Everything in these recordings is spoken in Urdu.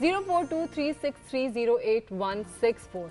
0423630864।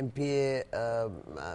MPA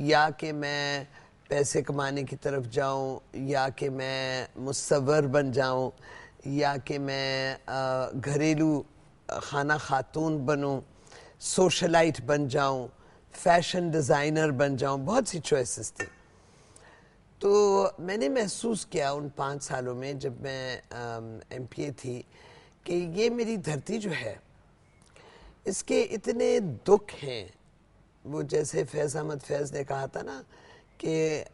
یا کہ میں پیسے کمانے کی طرف جاؤں, یا کہ میں مصور بن جاؤں, یا کہ میں گھریلو خانہ خاتون بنوں, سوشلائٹ بن جاؤں, فیشن ڈیزائنر بن جاؤں. بہت سی چوائسز تھی. تو میں نے محسوس کیا ان 5 سالوں میں جب میں ایم پی اے تھی کہ یہ میری دھرتی جو ہے اس کے اتنے دکھ ہیں. وہ جیسے فیض احمد فیض نے کہا تھا نا کہ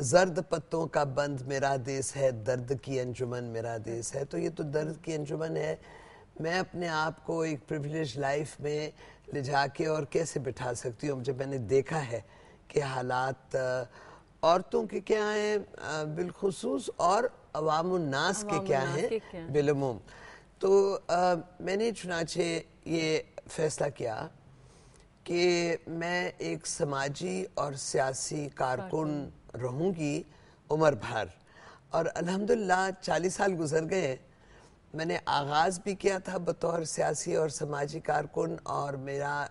زرد پتوں کا بند میرا دیس ہے, درد کی انجمن میرا دیس ہے. تو یہ تو درد کی انجمن ہے. میں اپنے آپ کو ایک پریویلیج لائف میں لے جا کے اور کیسے بٹھا سکتی ہوں جب میں نے دیکھا ہے کہ حالات عورتوں کے کیا ہیں بالخصوص اور عوام الناس کے کیا ہیں بالعموم. تو میں نے چنانچہ یہ فیصلہ کیا کہ میں ایک سماجی اور سیاسی کارکن رہوں گی عمر بھر. اور الحمدللہ 40 سال گزر گئے. میں نے آغاز بھی کیا تھا بطور سیاسی اور سماجی کارکن, اور میرا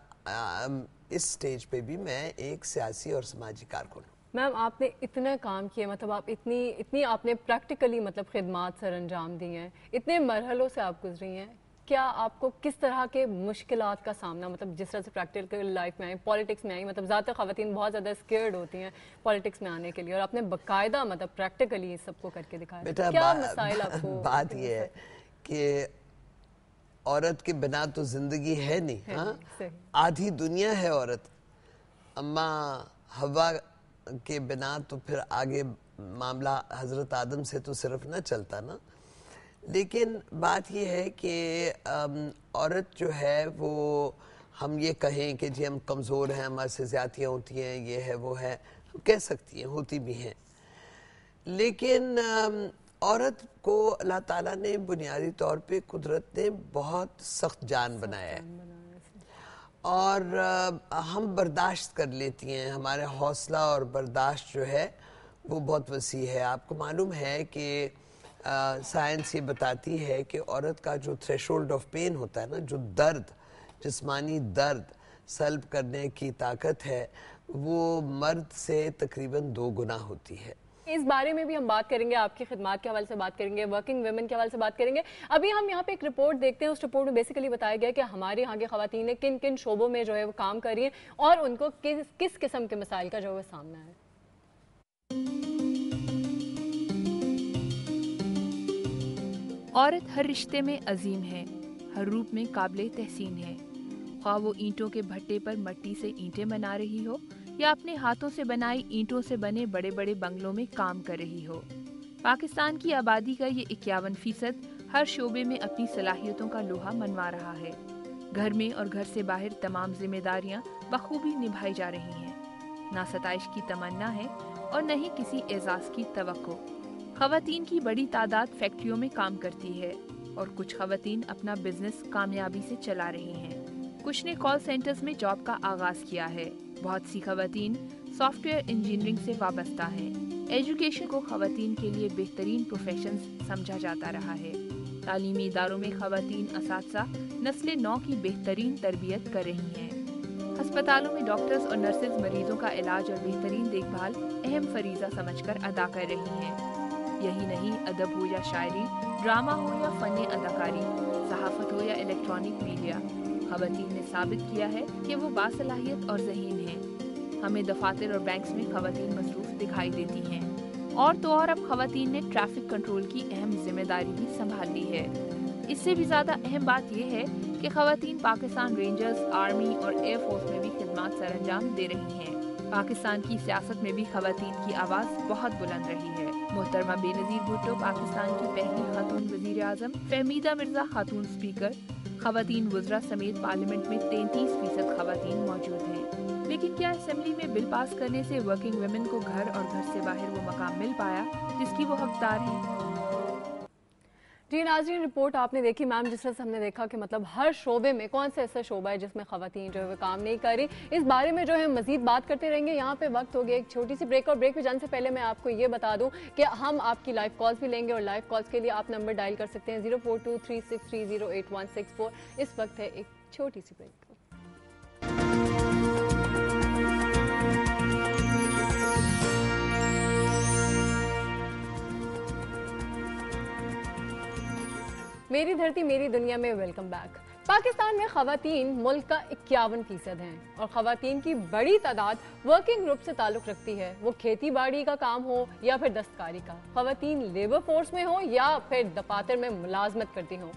اس سٹیج پہ بھی میں ایک سیاسی اور سماجی کارکن ہوں. میم آپ نے اتنا کام کیا, مطلب آپ اتنی آپ نے پریکٹیکلی مطلب خدمات سر انجام دی ہیں, اتنے مرحلوں سے آپ گزری ہیں. کیا آپ کو کس طرح کے مشکلات کا سامنا, مطلب جس طرح سے پریکٹیکل لائف میں آئی, پالیٹکس میں آئی, مطلب زیادہ تر خواتین بہت زیادہ اسکیئرڈ ہوتی ہیں پالیٹکس میں آنے کے لیے, اور آپ نے باقاعدہ مطلب پریکٹیکلی سب کو کر کے دکھایا. بیٹا کیا مسائل آپ کو؟ بات یہ ہے کہ عورت کے بنا تو زندگی ہے نہیں. ہاں, آدھی دنیا ہے عورت. اماں حوا کے بنا تو پھر آگے معاملہ حضرت آدم سے تو صرف نہ چلتا نا. لیکن بات یہ ہے کہ عورت جو ہے وہ, ہم یہ کہیں کہ جی ہم کمزور ہیں, ہمارے سے زیادتیاں ہوتی ہیں, یہ ہے وہ ہے, ہم کہہ سکتی ہیں, ہوتی بھی ہیں. لیکن عورت کو اللہ تعالیٰ نے بنیادی طور پہ قدرت نے بہت سخت جان بنایا ہے, اور ہم برداشت کر لیتی ہیں. ہمارے حوصلہ اور برداشت جو ہے وہ بہت وسیع ہے. آپ کو معلوم ہے کہ سائنس یہ بتاتی ہے کہ عورت کا جو تھریشولڈ آف پین ہوتا ہے نا, جو درد, جسمانی درد سلب کرنے کی طاقت ہے, وہ مرد سے تقریباً 2 گنا ہوتی ہے. اس بارے میں بھی ہم بات کریں گے, آپ کی خدمات کے حوالے سے بات کریں گے, ورکنگ ویمن کے حوالے سے بات کریں گے. ابھی ہم یہاں پہ ایک رپورٹ دیکھتے ہیں. اس رپورٹ میں بیسیکلی بتایا گیا کہ ہمارے یہاں کی خواتین نے کن کن شعبوں میں جو ہے وہ کام کر رہی ہیں, اور ان کو کس قسم کے مسائل کا جو ہے سامنا ہے. عورت ہر رشتے میں عظیم ہے, ہر روپ میں قابل تحسین ہے. خواہ وہ اینٹوں کے بھٹے پر مٹی سے اینٹیں بنا رہی ہو, یا اپنے ہاتھوں سے بنائی اینٹوں سے بنے بڑے بڑے بنگلوں میں کام کر رہی ہو. پاکستان کی آبادی کا یہ 51% ہر شعبے میں اپنی صلاحیتوں کا لوہا منوا رہا ہے. گھر میں اور گھر سے باہر تمام ذمہ داریاں بخوبی نبھائی جا رہی ہیں. نہ ستائش کی تمنا ہے اور نہ ہی کسی اعزاز کی توقع. خواتین کی بڑی تعداد فیکٹریوں میں کام کرتی ہے, اور کچھ خواتین اپنا بزنس کامیابی سے چلا رہی ہیں. کچھ نے کال سینٹرز میں جاب کا آغاز کیا ہے. بہت سی خواتین سافٹ ویئر انجینئرنگ سے وابستہ ہیں. ایجوکیشن کو خواتین کے لیے بہترین پروفیشنز سمجھا جاتا رہا ہے. تعلیمی اداروں میں خواتین اساتذہ نسل نو کی بہترین تربیت کر رہی ہیں. ہسپتالوں میں ڈاکٹرز اور نرسز مریضوں کا علاج اور بہترین دیکھ بھال اہم فریضہ سمجھ کر ادا کر رہی ہیں. یہی نہیں, ادب ہو یا شاعری, ڈرامہ ہو یا فن اداکاری, صحافت ہو یا الیکٹرانک میڈیا, خواتین نے ثابت کیا ہے کہ وہ باصلاحیت اور ذہین ہیں. ہمیں دفاتر اور بینکس میں خواتین مصروف دکھائی دیتی ہیں, اور تو اور اب خواتین نے ٹریفک کنٹرول کی اہم ذمہ داری بھی سنبھال لی ہے. اس سے بھی زیادہ اہم بات یہ ہے کہ خواتین پاکستان رینجرز, آرمی اور ایئر فورس میں بھی خدمات سر انجام دے رہی ہیں. پاکستان کی سیاست میں بھی خواتین کی آواز بہت بلند رہی ہے. محترمہ بے نظیر بھٹو پاکستان کی پہلی خاتون وزیر اعظم, فہمیدہ مرزا خاتون اسپیکر, خواتین وزراء سمیت پارلیمنٹ میں 33% خواتین موجود ہیں. لیکن کیا اسمبلی میں بل پاس کرنے سے ورکنگ ویمن کو گھر اور گھر سے باہر وہ مقام مل پایا جس کی وہ حقدار ہیں؟ جی ناظرین, رپورٹ آپ نے دیکھی میم, جس طرح سے ہم نے دیکھا کہ مطلب ہر شعبے میں کون سا ایسا شعبہ ہے جس میں خواتین جو ہے وہ کام نہیں کر رہی. اس بارے میں جو ہے مزید بات کرتے رہیں گے. یہاں پہ وقت ہو گیا ایک چھوٹی سی بریک, اور بریک پہ جانے سے پہلے میں آپ کو یہ بتا دوں کہ ہم آپ کی لائیو کالز بھی لیں گے, اور لائیو کالز کے لیے آپ نمبر ڈائل کر سکتے ہیں 0423630816. اس وقت ہے ایک چھوٹی سی بریک. میری دھرتی میری دنیا میں ویلکم بیک۔ پاکستان میں خواتین ملک کا 51% ہیں اور خواتین کی بڑی تعداد ورکنگ گروپ سے تعلق رکھتی ہے، وہ کھیتی باڑی کا کام ہو یا پھر دستکاری کا، خواتین لیبر فورس میں ہو یا پھر دفاتر میں ملازمت کرتی ہوں۔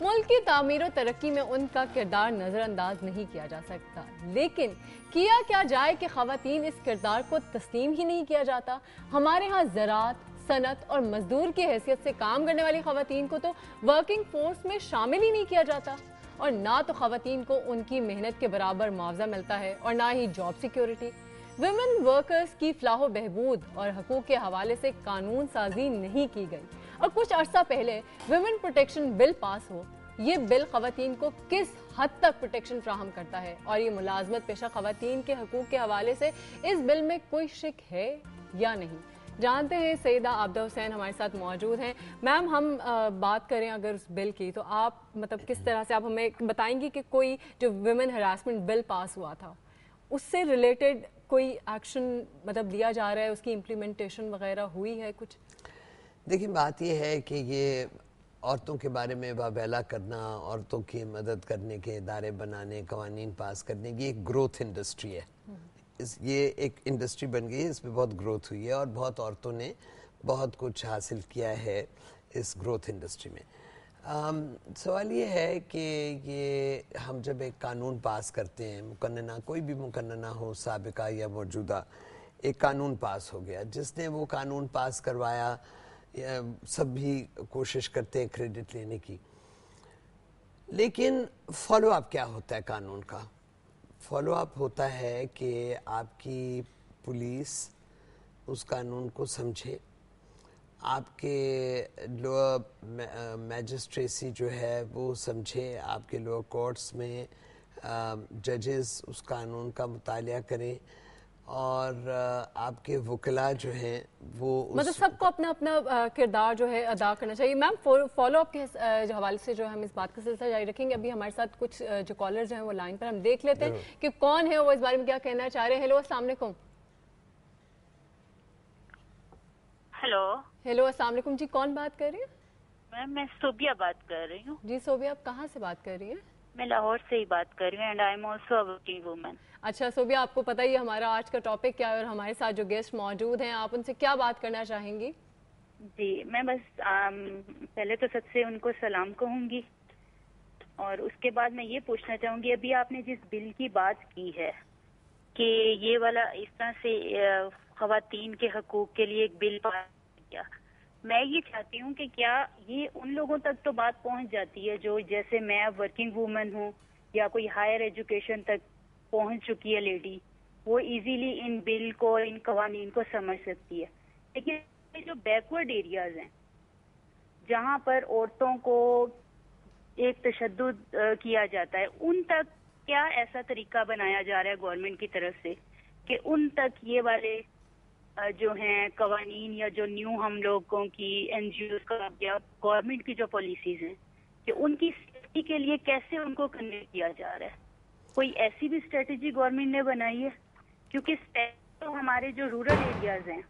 ملک کی تعمیر و ترقی میں ان کا کردار نظر انداز نہیں کیا جا سکتا، لیکن کیا جائے کہ خواتین اس کردار کو تسلیم ہی نہیں کیا جاتا۔ ہمارے ہاں زراعت، صنعت اور مزدور کی حیثیت سے کام کرنے والی خواتین کو تو ورکنگ فورس میں شامل ہی نہیں کیا جاتا، اور نہ تو خواتین کو ان کی محنت کے برابر معاوضہ ملتا ہے اور نہ ہی جاب سیکیورٹی۔ ویمن ورکرز کی فلاح و بہبود اور حقوق کے حوالے سے قانون سازی نہیں کی گئی، اور کچھ عرصہ پہلے ویمن پروٹیکشن بل پاس ہو۔ یہ بل خواتین کو کس حد تک پروٹیکشن فراہم کرتا ہے، اور یہ ملازمت پیشہ خواتین کے حقوق کے حوالے سے اس بل میں کوئی شک ہے یا نہیں، جانتے ہیں۔ سیدہ عابدہ حسین ہمارے ساتھ موجود ہیں۔ میم، ہم بات کریں اگر اس بل کی، تو آپ مطلب کس طرح سے آپ ہمیں بتائیں گی کہ کوئی جو ویمن ہراسمنٹ بل پاس ہوا تھا اس سے ریلیٹڈ کوئی ایکشن مطلب لیا جا رہا ہے، اس کی امپلیمنٹیشن وغیرہ ہوئی ہے کچھ؟ دیکھیں، بات یہ ہے کہ یہ عورتوں کے بارے میں واویلا کرنا، عورتوں کی مدد کرنے کے ادارے بنانے، قوانین پاس کرنے کی ایک گروتھ انڈسٹری ہے۔ یہ ایک انڈسٹری بن گئی ہے، اس میں بہت گروتھ ہوئی ہے اور بہت عورتوں نے بہت کچھ حاصل کیا ہے اس گروتھ انڈسٹری میں۔ سوال یہ ہے کہ یہ ہم جب ایک قانون پاس کرتے ہیں، مقننہ کوئی بھی مقننہ ہو، سابقہ یا موجودہ، ایک قانون پاس ہو گیا، جس نے وہ قانون پاس کروایا، سب بھی کوشش کرتے ہیں کریڈٹ لینے کی، لیکن فالو اپ کیا ہوتا ہے قانون کا؟ فالو اپ ہوتا ہے کہ آپ کی پولیس اس قانون کو سمجھے، آپ کے لوور میجسٹریسی جو ہے وہ سمجھے، آپ کے لوور کورٹس میں ججز اس قانون کا مطالعہ کریں، اور آپ کے وکلاء جو ہیں وہ مطلب سب کو اپنا اپنا کردار جو ہے ادا کرنا چاہیے۔ میم، فالو اپ کے حوالے سے جو ہم اس بات کا سلسلہ جاری رکھیں گے، ابھی ہمارے ساتھ کچھ جو کالرز ہیں وہ لائن پر، ہم دیکھ لیتے ہیں کہ کون ہے وہ اس بارے میں کیا کہنا چاہ رہے ہیں۔ ہیلو، السلام علیکم۔ ہیلو، السلام علیکم جی، کون بات کر رہی ہیں؟ میم، میں صوبیہ بات کر رہی ہوں۔ جی صوبیہ، آپ کہاں سے بات کر رہی ہیں؟ میں لاہور سے ہی بات کر رہی ہوں، and I am also a working woman. اچھا صوبیہ، آپ کو پتہ ہی ہے ہمارا آج کا ٹاپک کیا ہے، اور ہمارے ساتھ جو گیسٹ موجود ہیں، آپ ان سے کیا بات کرنا چاہیں گی؟ جی، میں بس پہلے تو سب سے ان کو سلام کہوں گی، اور اس کے بعد میں یہ پوچھنا چاہوں گی، ابھی آپ نے جس بل کی بات کی ہے کہ یہ والا اس طرح سے خواتین کے حقوق کے لیے ایک بل پاس کیا، میں یہ چاہتی ہوں کہ کیا یہ ان لوگوں تک تو بات پہنچ جاتی ہے جو جیسے میں ورکنگ وومن ہوں یا کوئی ہائر ایجوکیشن تک پہنچ چکی ہے لیڈی، وہ ایزیلی ان بل کو، ان قوانین کو سمجھ سکتی ہے، لیکن جو بیکورڈ ایریاز ہیں جہاں پر عورتوں کو ایک تشدد کیا جاتا ہے، ان تک کیا ایسا طریقہ بنایا جا رہا ہے گورنمنٹ کی طرف سے کہ ان تک یہ والے جو ہیں قوانین یا جو نیو ہم لوگوں کی این جی اوز کا یا گورنمنٹ کی جو پالیسیز ہیں کہ ان کی سیفٹی کے لیے کیسے ان کو کنوے کیا جا رہا ہے؟ کوئی ایسی بھی اسٹریٹجی گورنمنٹ نے بنائی ہے؟ کیونکہ تو ہمارے جو رورل ایریاز ہیں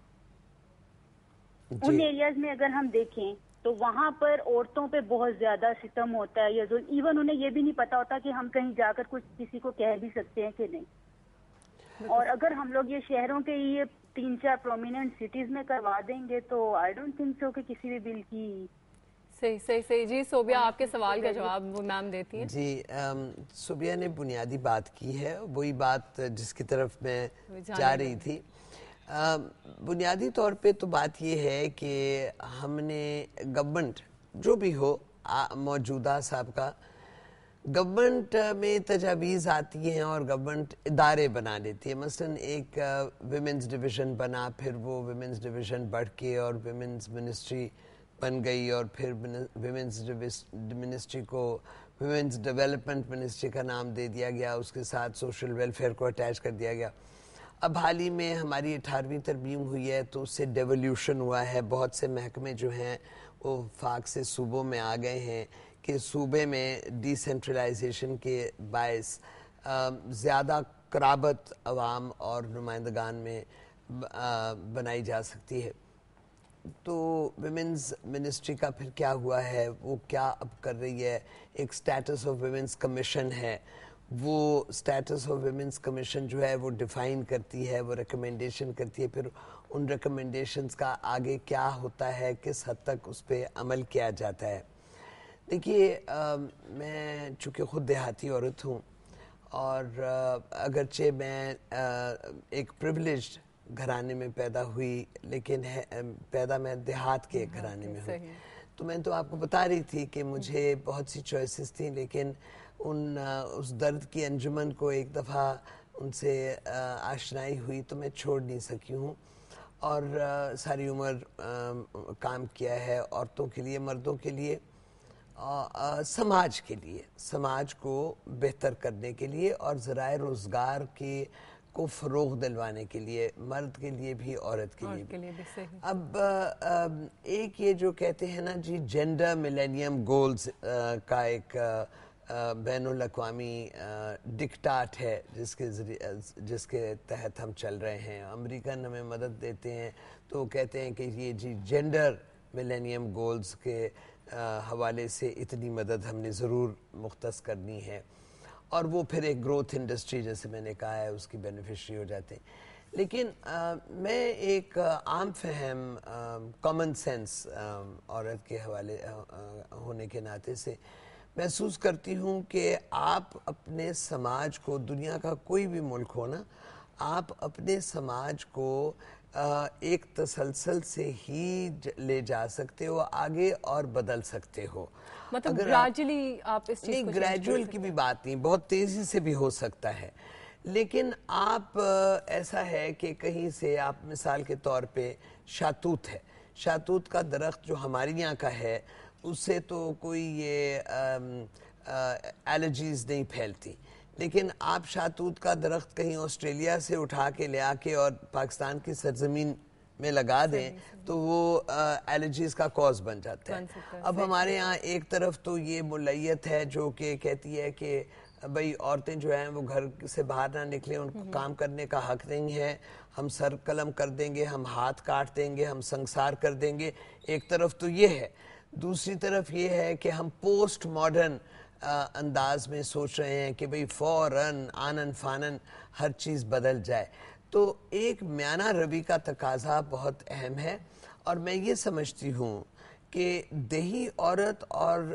ان ایریاز میں اگر ہم دیکھیں تو وہاں پر عورتوں پہ بہت زیادہ ستم ہوتا ہے، یا ایون انہیں یہ بھی نہیں پتا ہوتا کہ ہم کہیں جا کر کچھ کسی کو کہہ بھی سکتے ہیں کہ نہیں۔ اور اگر ہم لوگ یہ شہروں کے یہ 3-4 پرومیننٹ سٹیز میں کروا دیں گے تو آئی ڈونٹ تھنک سو کہ کسی بھی بل کی صحیح جی صوبیہ، آپ کے سوال کا جواب وہ میم دیتی ہیں۔ جی، صوبیہ نے بنیادی بات کی ہے، وہی بات جس کی طرف میں جا رہی تھی۔ بنیادی طور پہ تو بات یہ ہے کہ ہم نے گورنمنٹ جو بھی ہو، موجودہ سابقہ، گورنمنٹ میں تجاویز آتی ہیں اور گورنمنٹ ادارے بنا لیتی ہے۔ مثلا ایک ویمنز ڈویژن بنا، پھر وہ ویمنز ڈویژن بڑھ کے اور ویمنز منسٹری بن گئی، اور پھر ویمنز منسٹری کو ویمنز ڈیولپمنٹ منسٹری کا نام دے دیا گیا، اس کے ساتھ سوشل ویلفیئر کو اٹیچ کر دیا گیا۔ اب حال ہی میں ہماری 18ویں ترمیم ہوئی ہے تو اس سے ڈیولیوشن ہوا ہے، بہت سے محکمے جو ہیں وہ وفاق سے صوبوں میں آ گئے ہیں کہ صوبے میں ڈی سینٹرلائزیشن کے باعث زیادہ قرابت عوام اور نمائندگان میں بنائی جا سکتی ہے۔ تو ویمنز منسٹری کا پھر کیا ہوا ہے, وہ کیا اب کر رہی ہے. ایک اسٹیٹس آف ویمنز کمیشن ہے, وہ اسٹیٹس آف ویمنز کمیشن جو ہے وہ ڈیفائن کرتی ہے, وہ ریکمنڈیشن کرتی ہے, پھر ان ریکمنڈیشنز کا آگے کیا ہوتا ہے, کس حد تک اس پہ عمل کیا جاتا ہے. دیکھیے میں چونکہ خود دیہاتی عورت ہوں اور اگرچہ میں ایک پریویلیجڈ گھرانے میں پیدا ہوئی, لیکن پیدا میں دیہات کے گھرانے میں ہوں. تو میں تو آپ کو بتا رہی تھی کہ مجھے بہت سی چوائسیز تھیں, لیکن اس درد کی انجمن کو ایک دفعہ ان سے آشنائی ہوئی تو میں چھوڑ نہیں سکی ہوں, اور ساری عمر کام کیا ہے عورتوں کے لیے, مردوں کے لیے, سماج کے لیے, سماج کو بہتر کرنے کے لیے اور ذرائع روزگار کو فروغ دلوانے کے لیے, مرد کے لیے بھی عورت کے لیے بھی. اب ایک یہ جو کہتے ہیں نا جی جینڈر ملینیم گولز کا ایک بین الاقوامی ڈکٹاٹ ہے جس کے تحت ہم چل رہے ہیں. امریکن ہمیں مدد دیتے ہیں تو کہتے ہیں کہ یہ جی جینڈر ملینیم گولز کے حوالے سے اتنی مدد ہم نے ضرور مختص کرنی ہے, اور وہ پھر ایک گروتھ انڈسٹری جیسے میں نے کہا ہے اس کی بینیفیشری ہو جاتے ہیں. لیکن میں ایک عام فہم کامن سینس عورت کے حوالے ہونے کے ناطے سے محسوس کرتی ہوں کہ آپ اپنے سماج کو, دنیا کا کوئی بھی ملک ہو نا, آپ اپنے سماج کو ایک تسلسل سے ہی لے جا سکتے ہو آگے اور بدل سکتے ہو. مطلب گریجولی آپ اس چیز کو, نہیں گریجول کی بھی بات نہیں, بہت تیزی سے بھی ہو سکتا ہے, لیکن آپ ایسا ہے کہ کہیں سے آپ مثال کے طور پہ شاتوت ہے, شاتوت کا درخت جو ہمارے یہاں کا ہے اس سے تو کوئی یہ الرجیز نہیں پھیلتی, لیکن آپ شاتوت کا درخت کہیں آسٹریلیا سے اٹھا کے لے آ کے اور پاکستان کی سرزمین میں لگا دیں تو وہ الرجیز کا کوز بن جاتا ہے. اب ہمارے ہاں ایک طرف تو یہ ملیت ہے جو کہ کہتی ہے کہ بھئی عورتیں جو ہیں وہ گھر سے باہر نہ نکلیں, ان کو کام کرنے کا حق نہیں ہے, ہم سر قلم کر دیں گے, ہم ہاتھ کاٹ دیں گے, ہم سنسار کر دیں گے. ایک طرف تو یہ ہے, دوسری طرف یہ ہے کہ ہم پوسٹ ماڈرن انداز میں سوچ رہے ہیں کہ بھئی فوراً آنن فانن ہر چیز بدل جائے. تو ایک میانہ روی کا تقاضا بہت اہم ہے, اور میں یہ سمجھتی ہوں کہ دیہی عورت اور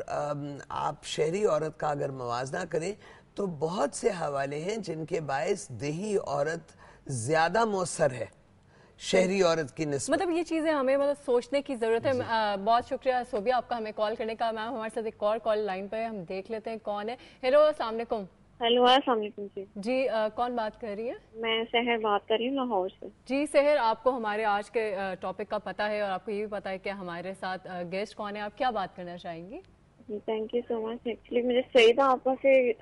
آپ شہری عورت کا اگر موازنہ کریں تو بہت سے حوالے ہیں جن کے باعث دیہی عورت زیادہ مؤثر ہے شہری عورت کی نسبت. مطلب یہ چیزیں ہمیں سوچنے کی ضرورت ہے. بہت شکریہ صوبیہ آپ کا ہمیں کال کرنے کا. میم ہمارے ساتھ ایک اور کال لائن پہ ہے, ہم دیکھ لیتے ہیں کون ہے. ہیلو السلام علیکم. ہیلو السلام علیکم. جی کون بات کر رہی ہے؟ میں سحر بات کر رہی ہوں لاہور سے. جی سحر, آپ کو ہمارے آج کے ٹاپک کا پتہ ہے اور آپ کو یہ بھی پتہ ہے کہ ہمارے ساتھ گیسٹ کون ہے, آپ کیا بات کرنا چاہیں گی؟ جی thank you so much. Actually مجھے صحیح تھا آپ سے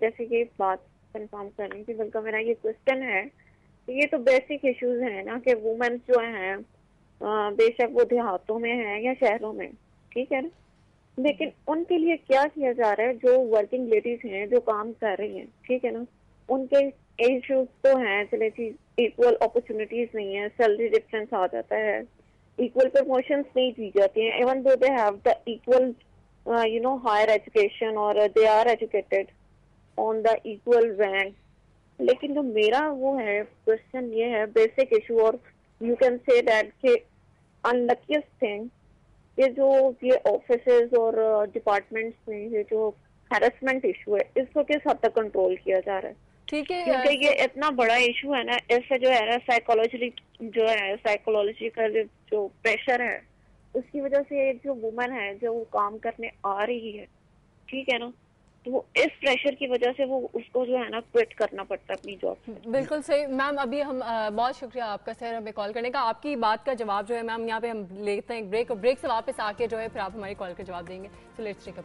جیسے کہ بات کنفرم کر رہی تھی, بلکہ میرا یہ کوشچن ہے کہ یہ تو بیسک ایشوز ہیں نا کہ وومنس جو ہیں بے شک وہ دیہاتوں میں ہیں یا شہروں میں, ٹھیک ہے نا, لیکن ان کے لیے کیا کیا جا رہا ہے جو ورکنگ لیڈیز ہیں جو کام کر رہی ہیں, ٹھیک ہے نا, ان کے ایشوز تو ہیں, چلے چیز ایکول اپرچونیٹیز نہیں ہے, سیلری ڈفرینس آ جاتا ہے, ایکول پروموشنس نہیں دی جاتی ہیں, even though they have the equal higher education اور they are educated on the equal rank. لیکن جو میرا وہ ہے کوشچن یہ ہے بیسک ایشو, اور یو کین سے دیٹ کہ انلکیسٹ تھنگ یہ جو یہ آفیسز اور ڈپارٹمنٹس میں یہ جو ہیرسمنٹ ایشو ہے اس کو کس حد تک کنٹرول کیا جا رہا ہے, ٹھیک ہے, کیونکہ یہ اتنا بڑا ایشو ہے نا, اس سے جو ہے نا سائیکولوجی کا جو پریشر ہے اس کی وجہ سے ایک جو وومن ہے جو وہ کام کرنے آ رہی ہے, ٹھیک ہے نا, تو وہ اس پریشر کی وجہ سے وہ اس کو جو ہے نا کوئٹ کرنا پڑتا ہے اپنی جاب. بالکل صحیح میم. ابھی ہم بہت شکریہ آپ کا سر ہمیں کال کرنے کا. آپ کی بات کا جواب جو ہے میم یہاں پہ ہم لیتے ہیں ایک بریک, اور بریک سے واپس آ کے جو ہے پھر آپ ہماری کال کا جواب دیں گے. So let's take up.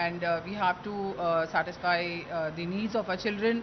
and we have to satisfy the needs of our children.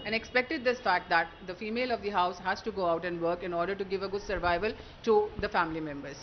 and expected this fact that the female of the house has to go out and work in order to give a good survival to the family members.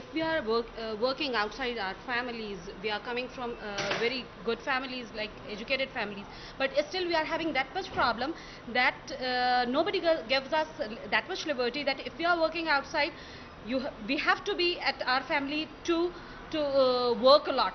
if we are working outside our families, we are coming from very good families, like educated families, but still we are having that much problem that nobody gives us that much liberty that if we are working outside, we have to be at our family to work a lot.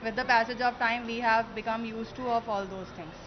with the passage of time we have become used to of all those things.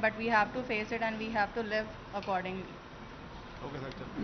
but we have to face it and we have to live accordingly.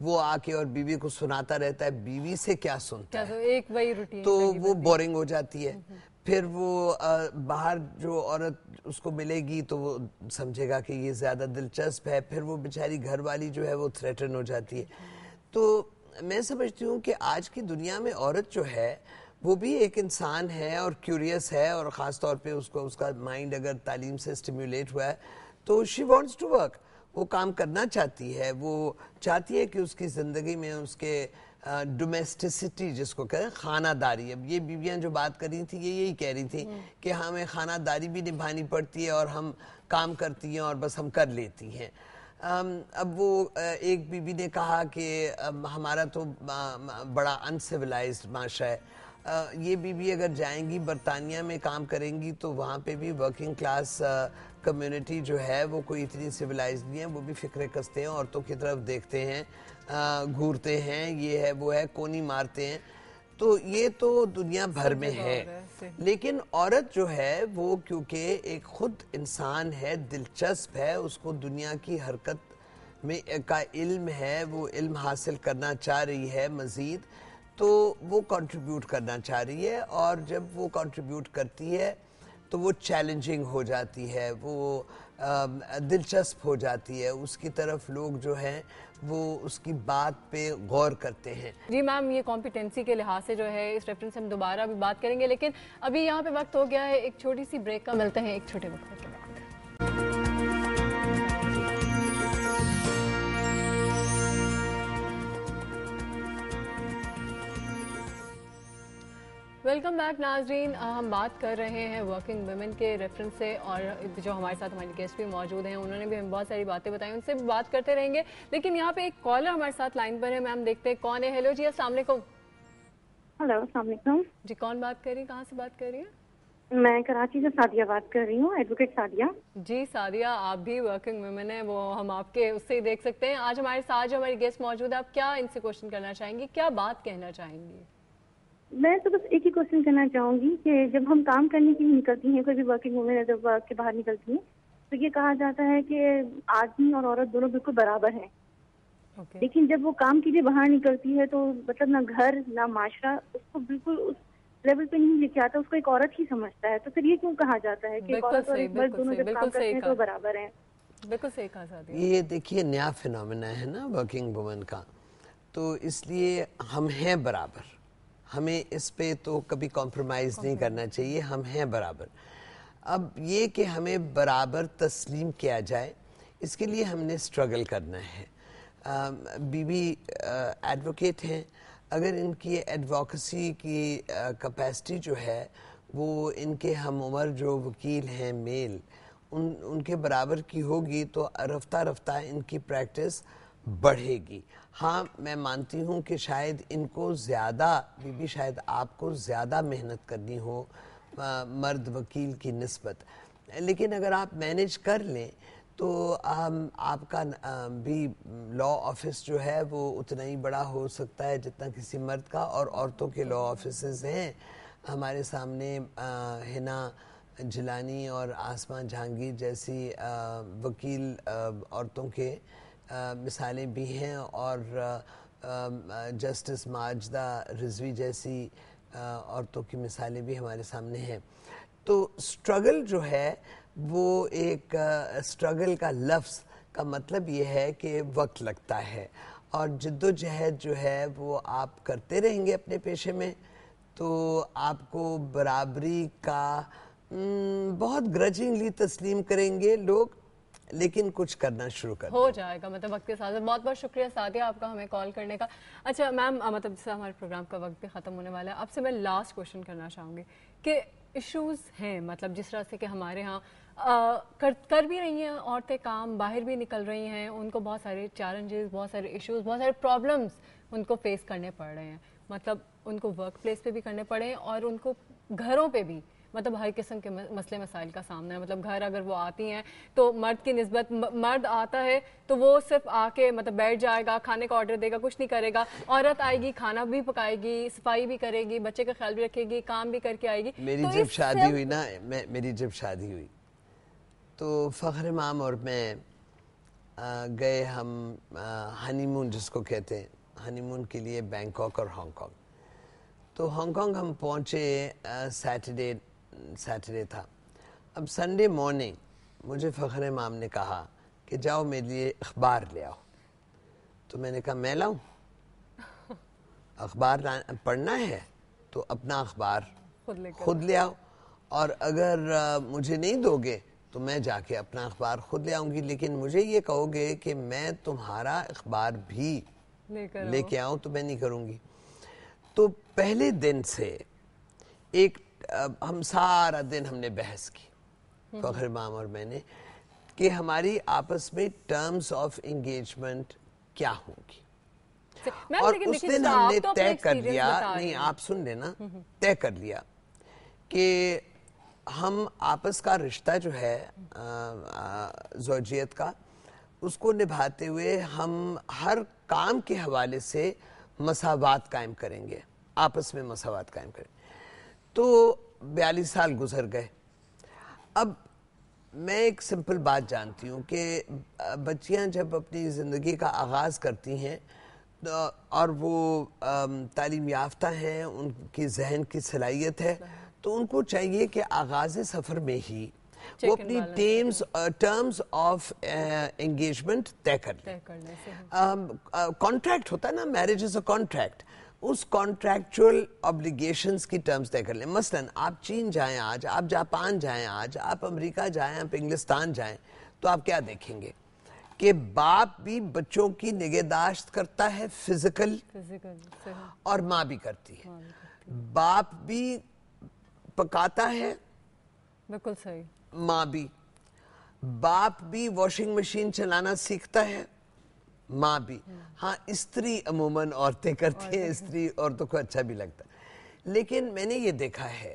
وہ آ کے اور بیوی کو سناتا رہتا ہے, بیوی سے کیا سنتا ہے, ایک وہی روٹین, تو وہ بورنگ ہو جاتی ہے. پھر وہ باہر جو عورت اس کو ملے گی تو وہ سمجھے گا کہ یہ زیادہ دلچسپ ہے, پھر وہ بیچاری گھر والی جو ہے وہ تھریٹن ہو جاتی ہے. تو میں سمجھتی ہوں کہ آج کی دنیا میں عورت جو ہے وہ بھی ایک انسان ہے اور کیوریس ہے, اور خاص طور پہ اس کا مائنڈ اگر تعلیم سے اسٹیمیولیٹ ہوا ہے تو شی وانٹس ٹو ورک, وہ کام کرنا چاہتی ہے, وہ چاہتی ہے کہ اس کی زندگی میں اس کے ڈومیسٹسٹی جس کو کہیں خانہ داری, اب یہ بیویاں جو بات کر رہی تھیں یہ یہی کہہ رہی تھیں کہ ہمیں خانہ داری بھی نبھانی پڑتی ہے اور ہم کام کرتی ہیں اور بس ہم کر لیتی ہیں. اب وہ ایک بیوی نے کہا کہ ہمارا تو بڑا انسیولائزڈ معاشرہ ہے. یہ بیوی اگر جائیں گی برطانیہ میں کام کریں گی تو وہاں پہ بھی ورکنگ کلاس کمیونٹی جو ہے وہ کوئی اتنی سیولائز نہیں ہے, وہ بھی فکرے کستے ہیں, عورتوں کی طرف دیکھتے ہیں, گھورتے ہیں, یہ ہے وہ ہے, کونی مارتے ہیں. تو یہ تو دنیا بھر میں ہے, لیکن عورت جو ہے وہ کیونکہ ایک خود انسان ہے, دلچسپ ہے, اس کو دنیا کی حرکت میں کا علم ہے, وہ علم حاصل کرنا چاہ رہی ہے مزید, تو وہ کنٹریبیوٹ کرنا چاہ رہی ہے, اور جب وہ کنٹریبیوٹ کرتی ہے تو وہ چیلنجنگ ہو جاتی ہے, وہ دلچسپ ہو جاتی ہے, اس کی طرف لوگ جو ہیں وہ اس کی بات پہ غور کرتے ہیں. جی میم, یہ کمپیٹنسی کے لحاظ سے جو ہے اس ریفرنس سے ہم دوبارہ بھی بات کریں گے, لیکن ابھی یہاں پہ وقت ہو گیا ہے ایک چھوٹی سی بریک کا, ملتے ہیں ایک چھوٹے وقت کے بعد. ویلکم بیک ناظرین, ہم بات کر رہے ہیں ورکنگ ویمن کے ریفرنس سے, اور جو ہمارے ساتھ ہماری گیسٹ بھی موجود ہیں انہوں نے بھی ہمیں بہت ساری باتیں بتائی, ان سے بھی بات کرتے رہیں گے. لیکن یہاں پہ ایک کالر ہمارے ساتھ لائن پر ہے, میم دیکھتے ہیں کون ہے. ہیلو جی, السلام علیکم. ہلو, السلام علیکم. جی کون بات کر رہی ہیں, کہاں سے بات کر رہی ہیں؟ میں کراچی سے سعدیہ بات کر رہی ہوں, ایڈوکیٹ سعدیہ. جی سعدیہ, آپ بھی ورکنگ ویمن ہیں, وہ ہم آپ کے اس سے ہی دیکھ سکتے ہیں. آج ہمارے ساتھ جو ہماری گیسٹ موجود ہے, آپ کیا ان سے کوشچن کرنا چاہیں گی, کیا بات کہنا چاہیں گی؟ میں تو بس ایک ہی کوشچن کرنا چاہوں گی کہ جب ہم کام کرنے کے لیے نکلتی ہیں, کوئی بھی ورکنگ وومن جب ورک کے باہر نکلتی ہیں تو یہ کہا جاتا ہے کہ آدمی اور عورت دونوں بالکل برابر ہیں. لیکن جب وہ کام کے لیے باہر نکلتی ہے تو مطلب نہ گھر نہ معاشرہ اس کو بالکل اس لیول پہ نہیں لے کے آتا, اس کو ایک عورت ہی سمجھتا ہے. تو پھر یہ کیوں کہا جاتا ہے کہ ایک عورت اور ایک مرد دونوں جب کام کرتے ہیں تو برابر ہیں؟ بالکل صحیح کہا سعدیہ. یہ دیکھیے نیا فینومینا ہے نا ورکنگ وومن کا, تو اس لیے ہم ہیں برابر, ہمیں اس پہ تو کبھی کمپرومائز نہیں کرنا چاہیے, ہم ہیں برابر. اب یہ کہ ہمیں برابر تسلیم کیا جائے اس کے لیے ہم نے اسٹرگل کرنا ہے. بی ایڈوکیٹ ہیں, اگر ان کی ایڈوکیسی کی کیپیسٹی جو ہے وہ ان کے ہم عمر جو وکیل ہیں میل ان کے برابر کی ہوگی تو رفتہ رفتہ ان کی پریکٹس بڑھے گی. ہاں میں مانتی ہوں کہ شاید ان کو زیادہ شاید آپ کو زیادہ محنت کرنی ہو مرد وکیل کی نسبت, لیکن اگر آپ مینیج کر لیں تو آپ کا بھی لا آفس جو ہے وہ اتنا ہی بڑا ہو سکتا ہے جتنا کسی مرد کا. اور عورتوں کے لا آفیسز ہیں ہمارے سامنے, ہنا جلانی اور آسماں جہانگیر جیسی وکیل عورتوں کے مثالیں بھی ہیں, اور جسٹس ماجدہ رضوی جیسی عورتوں کی مثالیں بھی ہمارے سامنے ہیں. تو اسٹرگل جو ہے وہ ایک اسٹرگل کا لفظ کا مطلب یہ ہے کہ وقت لگتا ہے, اور جد و جہد جو ہے وہ آپ کرتے رہیں گے اپنے پیشے میں تو آپ کو برابری کا بہت گرجنگلی تسلیم کریں گے لوگ, لیکن کچھ کرنا شروع کر ہو جائے گا مطلب وقت کے ساتھ. بہت بہت شکریہ سعدیہ آپ کا ہمیں کال کرنے کا. اچھا میم, مطلب جس سے ہمارے پروگرام کا وقت بھی ختم ہونے والا ہے, آپ سے میں لاسٹ کوشچن کرنا چاہوں گی کہ ایشوز ہیں مطلب جس طرح سے کہ ہمارے ہاں کر بھی رہی ہیں عورتیں کام, باہر بھی نکل رہی ہیں, ان کو بہت سارے چیلنجز, بہت سارے ایشوز, بہت سارے پرابلمس ان کو فیس کرنے پڑ رہے ہیں. مطلب ان کو ورک پلیس پہ بھی کرنے پڑے ہیں اور ان کو گھروں پہ بھی مطلب ہر قسم کے مسئلے مسائل کا سامنا ہے. مطلب گھر اگر وہ آتی ہیں تو مرد کی نسبت مرد آتا ہے تو وہ صرف آ کے مطلب بیٹھ جائے گا, کھانے کا آرڈر دے گا, کچھ نہیں کرے گا. عورت آئے گی, کھانا بھی پکائے گی, صفائی بھی کرے گی, بچے کا خیال بھی رکھے گی, کام بھی کر کے آئے گی. میری جب شادی ہوئی نا, میری جب شادی ہوئی تو فخر امام اور میں گئے ہم ہنی مون جس کو کہتے ہیں, ہنی مون کے لیے بینکاک اور ہانگ کانگ. تو ہانگ کانگ ہم پہنچے سیٹرڈے تھا. اب سنڈے مارننگ مجھے فخر امام نے کہا کہ جاؤ میرے لیے اخبار لے آؤ. تو میں نے کہا میں لاؤں؟ اخبار پڑھنا ہے تو اپنا اخبار خود لے آؤ, اور اگر مجھے نہیں دو گے تو میں جا کے اپنا اخبار خود لے آؤں گی, لیکن مجھے یہ کہو گے کہ میں تمہارا اخبار بھی لے کے آؤں تو میں نہیں کروں گی. تو پہلے دن سے ہم سارا دن ہم نے بحث کی, فخر امام اور میں نے, کہ ہماری آپس میں ٹرمز آف انگیجمنٹ کیا ہوں گی. اور اس دن ہم نے طے کر لیا, نہیں آپ سن لینا, طے کر لیا کہ ہم آپس کا رشتہ جو ہے زوجیت کا, اس کو نبھاتے ہوئے ہم ہر کام کے حوالے سے مساوات قائم کریں گے, آپس میں مساوات قائم کریں. تو 42 سال گزر گئے. اب میں ایک سمپل بات جانتی ہوں کہ بچیاں جب اپنی زندگی کا آغاز کرتی ہیں اور وہ تعلیم یافتہ ہیں, ان کی ذہن کی صلاحیت ہے, تو ان کو چاہیے کہ آغاز سفر میں ہی وہ اپنی ٹرمز آف انگیجمنٹ طے کر لیں. کانٹریکٹ ہوتا ہے نا, میرج از اے کانٹریکٹ, اس کانٹریکچول obbligations کی ٹرمز طے کر لیں. مثلاً آپ چین جائیں آج, آپ جاپان جائیں آج, آپ امریکہ جائیں, آپ انگلستان جائیں, تو آپ کیا دیکھیں گے کہ باپ بھی بچوں کی نگہداشت کرتا ہے فزیکل, اور ماں بھی کرتی ہے. باپ بھی پکاتا ہے, بالکل صحیح, ماں بھی. باپ بھی واشنگ مشین چلانا سیکھتا ہے, ماں بھی. ہاں استری عموماً عورتیں کرتی ہیں, استری عورتوں کو اچھا بھی لگتا ہے. لیکن میں نے یہ دیکھا ہے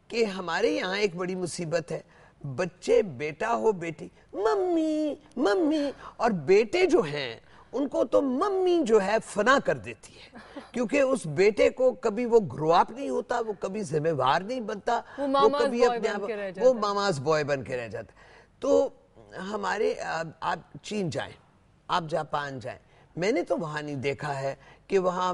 کہ ہمارے یہاں ایک بڑی مصیبت ہے, بچے بیٹا ہو بیٹی ممی ممی, اور بیٹے جو ہیں ان کو تو ممی جو ہے فنا کر دیتی ہے, کیونکہ اس بیٹے کو کبھی وہ گرو اپ نہیں ہوتا, وہ کبھی ذمہ وار نہیں بنتا, وہ کبھی اپنے آپ وہ ماماز بوائے بن کے رہ جاتا. تو ہمارے آپ چین جائیں, آپ جاپان جائیں, میں نے تو وہاں نہیں دیکھا ہے کہ وہاں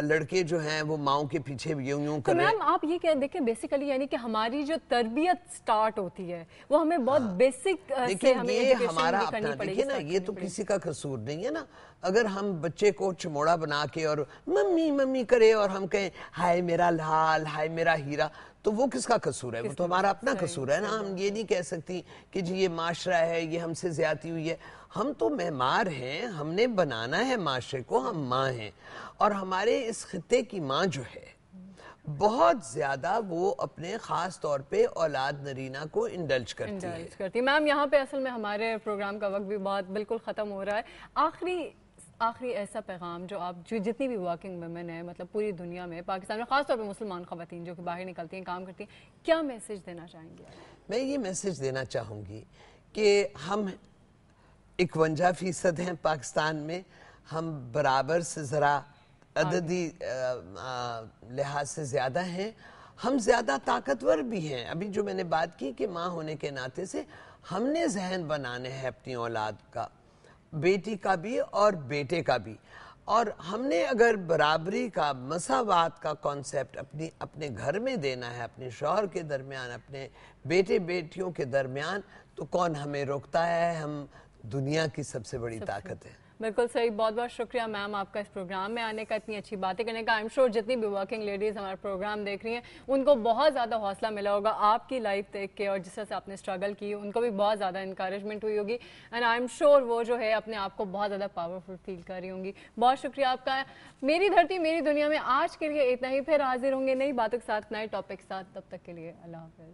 لڑکے جو ہیں وہ ماؤں کے پیچھے یوں یوں کر رہے ہیں. تو میم آپ یہ کہہ دیکھیں بیسیکلی یعنی کہ ہماری جو تربیت سٹارٹ ہوتی ہے وہ ہمیں بہت بیسک سے ہمیں ایجوکیشن بھی کرنی پڑے گی. دیکھیں نا, یہ تو کسی کا قصور نہیں ہے نا. اگر ہم بچے کو چموڑا بنا کے اور ممی ممی کرے اور ہم کہیں ہائے میرا لال, ہائے میرا ہیرا, تو وہ کس کا قصور ہے؟ وہ تو ہمارا اپنا قصور ہے نا. ہم یہ نہیں کہہ سکتی کہ جی یہ معاشرہ ہے, یہ ہم سے زیادتی ہوئی ہے. ہم تو معمار ہیں, ہم نے بنانا ہے معاشرے کو, ہم ماں ہیں. اور ہمارے اس خطے کی ماں جو ہے بہت زیادہ وہ اپنے خاص طور پہ اولاد نرینہ کو انڈلج کرتی ہے. میم یہاں پہ اصل میں ہمارے پروگرام کا وقت بھی بہت بالکل ختم ہو رہا ہے. آخری ایسا پیغام جو آپ جتنی بھی ورکنگ ویمن ہیں مطلب پوری دنیا میں, پاکستان میں خاص طور پہ مسلمان خواتین جو کہ باہر نکلتی ہیں, کام کرتی ہیں, کیا میسج دینا چاہیں گے؟ میں یہ میسج دینا چاہوں گی کہ ہم 51% ہیں پاکستان میں, ہم برابر سے ذرا عددی لحاظ سے زیادہ ہیں, ہم زیادہ طاقتور بھی ہیں. ابھی جو میں نے بات کی کہ ماں ہونے کے ناطے سے ہم نے ذہن بنانے ہیں اپنی اولاد کا, بیٹی کا بھی اور بیٹے کا بھی. اور ہم نے اگر برابری کا, مساوات کا کانسیپٹ اپنے گھر میں دینا ہے, اپنے شوہر کے درمیان, اپنے بیٹے بیٹیوں کے درمیان, تو کون ہمیں روکتا ہے؟ ہم دنیا کی سب سے بڑی طاقت ہے. بالکل صحیح. بہت بہت شکریہ میم آپ کا اس پروگرام میں آنے کا, اتنی اچھی باتیں کرنے کا. آئی ایم شور جتنی بھی ورکنگ لیڈیز ہمارا پروگرام دیکھ رہی ہیں ان کو بہت زیادہ حوصلہ ملا ہوگا آپ کی لائف دیکھ کے, اور جس طرح سے آپ نے اسٹرگل کی ان کو بھی بہت زیادہ انکریجمنٹ ہوئی ہوگی, اینڈ آئی ایم شور وہ جو ہے اپنے آپ کو بہت زیادہ پاورفل فیل کر رہی ہوں گی. بہت شکریہ آپ کا. میری دھرتی میری دنیا میں آج کے لیے اتنا ہی. پھر حاضر ہوں گے نئی باتوں کے ساتھ, نئے ٹاپک کے ساتھ. تب تک کے لیے اللہ حافظ.